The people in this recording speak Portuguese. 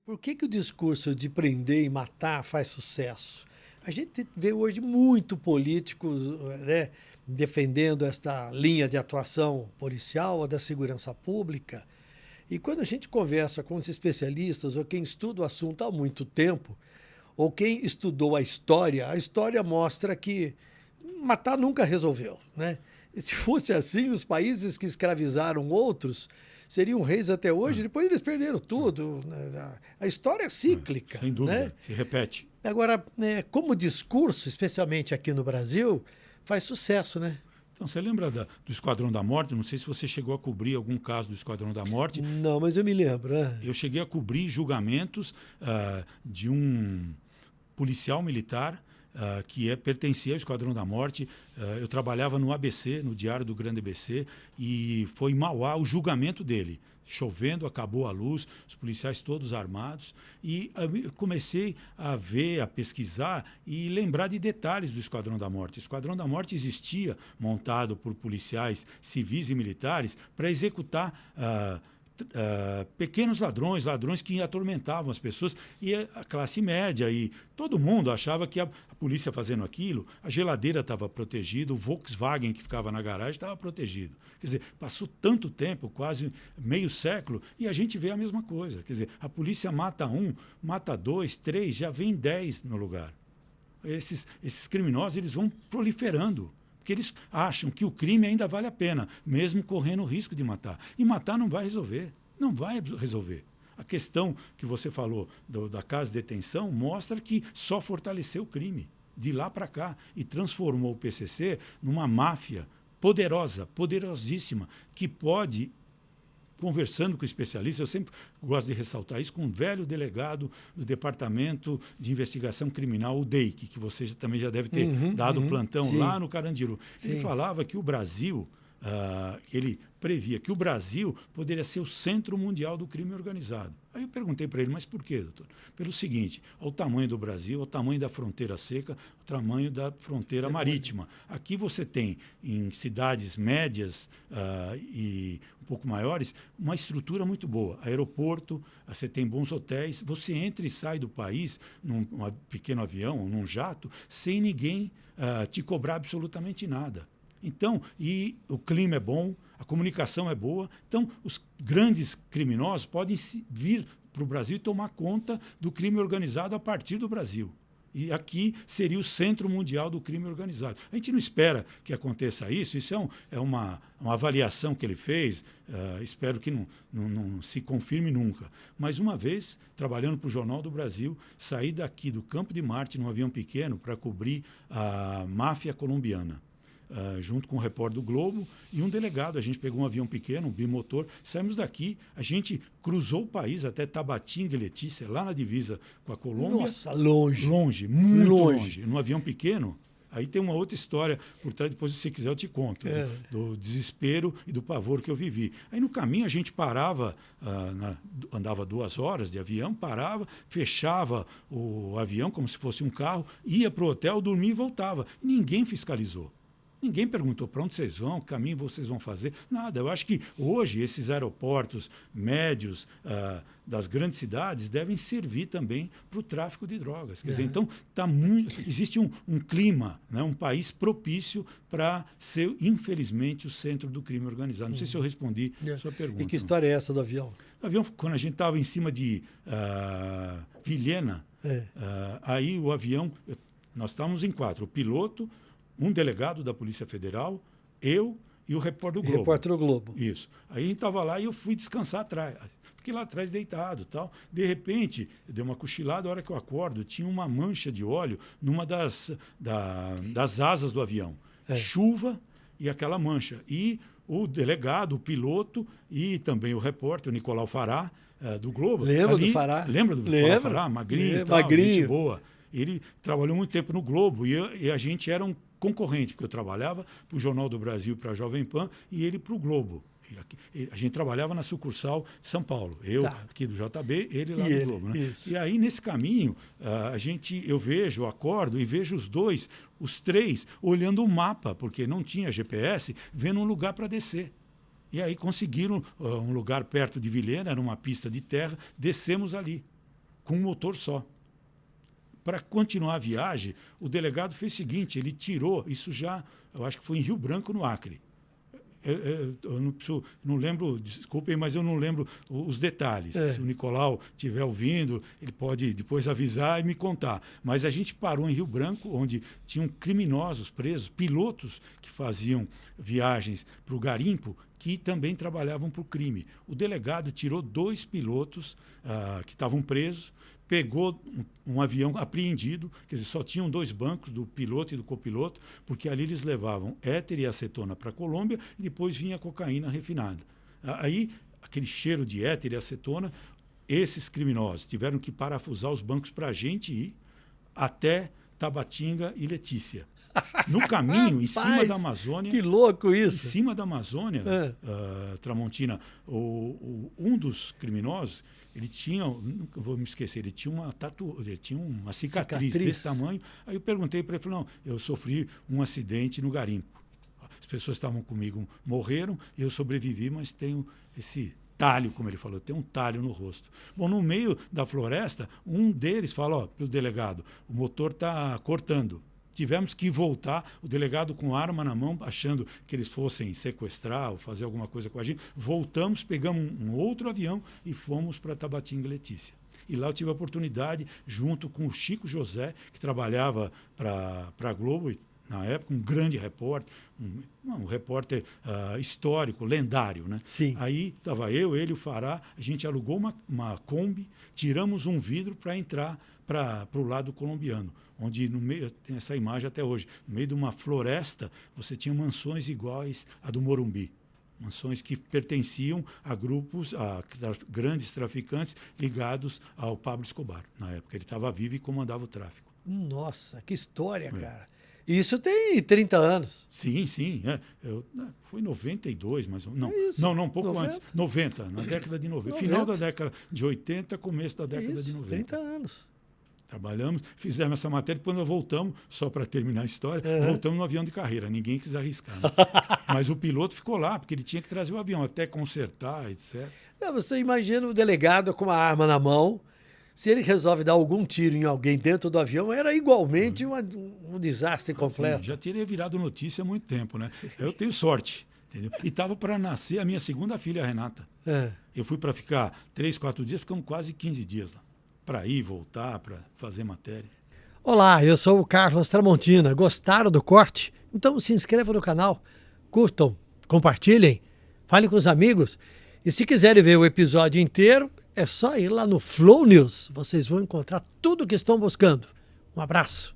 Por que o discurso de prender e matar faz sucesso? A gente vê hoje muito políticos, né, defendendo esta linha de atuação policial ou da segurança pública. E quando a gente conversa com os especialistas ou quem estuda o assunto há muito tempo, ou quem estudou a história mostra que matar nunca resolveu, né? E se fosse assim, os países que escravizaram outros seriam reis até hoje, depois eles perderam tudo. A história é cíclica. Sem dúvida, né? se repete. Agora, como discurso, especialmente aqui no Brasil, faz sucesso, né? Então, você lembra do Esquadrão da Morte? Não sei se você chegou a cobrir algum caso do Esquadrão da Morte. Não, mas eu me lembro. Eu cheguei a cobrir julgamentos de um policial militar que pertencia ao Esquadrão da Morte. Eu trabalhava no ABC, no Diário do Grande ABC, e foi em Mauá o julgamento dele. Chovendo, acabou a luz, os policiais todos armados, e eu comecei a ver, a pesquisar e lembrar de detalhes do Esquadrão da Morte. O Esquadrão da Morte existia montado por policiais civis e militares para executar pequenos ladrões que atormentavam as pessoas, e a classe média, e todo mundo achava que a polícia fazendo aquilo, a geladeira estava protegida, o Volkswagen que ficava na garagem estava protegido. Quer dizer, passou tanto tempo, quase meio século, e a gente vê a mesma coisa. Quer dizer, a polícia mata um, mata dois, três, já vem 10 no lugar. Esses criminosos, eles vão proliferando, porque eles acham que o crime ainda vale a pena, mesmo correndo o risco de matar. E matar não vai resolver. Não vai resolver. A questão que você falou da casa de detenção mostra que só fortaleceu o crime de lá para cá e transformou o PCC numa máfia poderosa, poderosíssima, que pode, conversando com especialistas, eu sempre gosto de ressaltar isso, com um velho delegado do Departamento de Investigação Criminal, o DEIC, que você também já deve ter dado plantão sim. lá no Carandiru. Sim. Ele falava que o Brasil, ele previa que o Brasil poderia ser o centro mundial do crime organizado. Aí eu perguntei para ele, mas por quê, doutor? Pelo seguinte, ao tamanho do Brasil, ao tamanho da fronteira seca, ao tamanho da fronteira marítima. Aqui você tem, em cidades médias e um pouco maiores, uma estrutura muito boa. Aeroporto, você tem bons hotéis, você entra e sai do país num pequeno avião, num jato, sem ninguém te cobrar absolutamente nada. Então, e o clima é bom, a comunicação é boa, então os grandes criminosos podem vir para o Brasil e tomar conta do crime organizado a partir do Brasil. E aqui seria o centro mundial do crime organizado. A gente não espera que aconteça isso, isso é uma avaliação que ele fez, espero que não se confirme nunca. Mas uma vez, trabalhando para o Jornal do Brasil, saí daqui do Campo de Marte, num avião pequeno, para cobrir a máfia colombiana. Junto com o repórter do Globo e um delegado. A gente pegou um avião pequeno, um bimotor, saímos daqui, a gente cruzou o país até Tabatinga e Letícia, lá na divisa com a Colômbia. Nossa, longe. Longe, muito longe. Num avião pequeno. Aí tem uma outra história por trás, depois se você quiser eu te conto, do desespero e do pavor que eu vivi. Aí no caminho a gente parava, andava 2 horas de avião, parava, fechava o avião como se fosse um carro, ia para o hotel, dormia e voltava. E ninguém fiscalizou. Ninguém perguntou para onde vocês vão, que caminho vocês vão fazer, nada. Eu acho que hoje esses aeroportos médios das grandes cidades devem servir também para o tráfico de drogas. Quer dizer, então existe um clima, né, um país propício para ser, infelizmente, o centro do crime organizado. Não sei se eu respondi a sua pergunta. E que história é essa do avião? O avião, quando a gente estava em cima de Vilhena, aí o avião, nós estávamos em 4, o piloto, um delegado da Polícia Federal, eu e o repórter do Globo. Repórter do Globo. Isso. Aí a gente estava lá e eu fui descansar atrás. Fiquei lá atrás deitado. Tal. De repente, eu dei uma cochilada, a hora que eu acordo, tinha uma mancha de óleo numa das asas do avião. Chuva e aquela mancha. E o delegado, o piloto e também o repórter, o Nicolau Fará, do Globo. Lembra do Fará? Lembra do Nicolau Fará? Magrinho e tal, magrinho. Gente boa. Ele trabalhou muito tempo no Globo e a gente era um concorrente, porque eu trabalhava para o Jornal do Brasil, para a Jovem Pan, e ele para o Globo. A gente trabalhava na sucursal de São Paulo. Eu aqui do JB, ele lá no Globo. Né? E aí, nesse caminho, eu acordo e vejo os três, olhando o mapa, porque não tinha GPS, vendo um lugar para descer. E aí conseguiram um lugar perto de Vilhena, era uma pista de terra, descemos ali. com um motor só. Para continuar a viagem, o delegado fez o seguinte, ele tirou, isso já, eu acho que foi em Rio Branco, no Acre. Eu não lembro, desculpem, mas eu não lembro os detalhes. Se o Nicolau estiver ouvindo, ele pode depois avisar e me contar. Mas a gente parou em Rio Branco, onde tinham criminosos presos, pilotos que faziam viagens para o garimpo, que também trabalhavam para o crime. O delegado tirou 2 pilotos que estavam presos, pegou um avião apreendido, quer dizer, só tinham 2 bancos, do piloto e do copiloto, porque ali eles levavam éter e acetona para a Colômbia e depois vinha a cocaína refinada. Aí, aquele cheiro de éter e acetona, esses criminosos tiveram que parafusar os bancos para a gente ir até Tabatinga e Letícia. No caminho, em cima da Amazônia... Que louco isso! Em cima da Amazônia, Tramontina, um dos criminosos, ele tinha, nunca vou me esquecer, ele tinha uma cicatriz desse tamanho. Aí eu perguntei para ele, falei, não, eu sofri um acidente no garimpo. As pessoas que estavam comigo morreram, eu sobrevivi, mas tenho esse talho, como ele falou, tem um talho no rosto. Bom, no meio da floresta, um deles fala, para o delegado, o motor está cortando. Tivemos que voltar, o delegado com arma na mão, achando que eles fossem sequestrar ou fazer alguma coisa com a gente. Voltamos, pegamos um outro avião e fomos para Tabatinga e Letícia. E lá eu tive a oportunidade, junto com o Chico José, que trabalhava para a Globo, na época, um grande repórter, um repórter histórico, lendário. Né? Sim. Aí estava eu, ele, o Fará, a gente alugou uma Kombi, tiramos um vidro para entrar para o lado colombiano, onde no meio, tem essa imagem até hoje, no meio de uma floresta, você tinha mansões iguais à do Morumbi. Mansões que pertenciam a grupos, a grandes traficantes ligados ao Pablo Escobar. Na época, ele estava vivo e comandava o tráfico. Nossa, que história, cara. Isso tem 30 anos. Sim. Foi em 92, mais ou menos. Não, um pouco 90? antes. 90, na década de 90. Final da década de 80, começo da década de 90. 30 anos. Trabalhamos, fizemos essa matéria, depois nós voltamos, só para terminar a história, voltamos no avião de carreira. Ninguém quis arriscar. Né? Mas o piloto ficou lá, porque ele tinha que trazer o avião, até consertar, etc. Não, você imagina o delegado com uma arma na mão, se ele resolve dar algum tiro em alguém dentro do avião, era igualmente um desastre completo. Assim, já teria virado notícia há muito tempo, né? Eu tenho sorte, entendeu? E estava para nascer a minha segunda filha, a Renata. Eu fui para ficar 3, 4 dias, ficamos quase 15 dias lá. Para ir, voltar, para fazer matéria. Olá, eu sou o Carlos Tramontina. Gostaram do corte? Então se inscrevam no canal, curtam, compartilhem, falem com os amigos. E se quiserem ver o episódio inteiro, é só ir lá no Flow News. Vocês vão encontrar tudo o que estão buscando. Um abraço.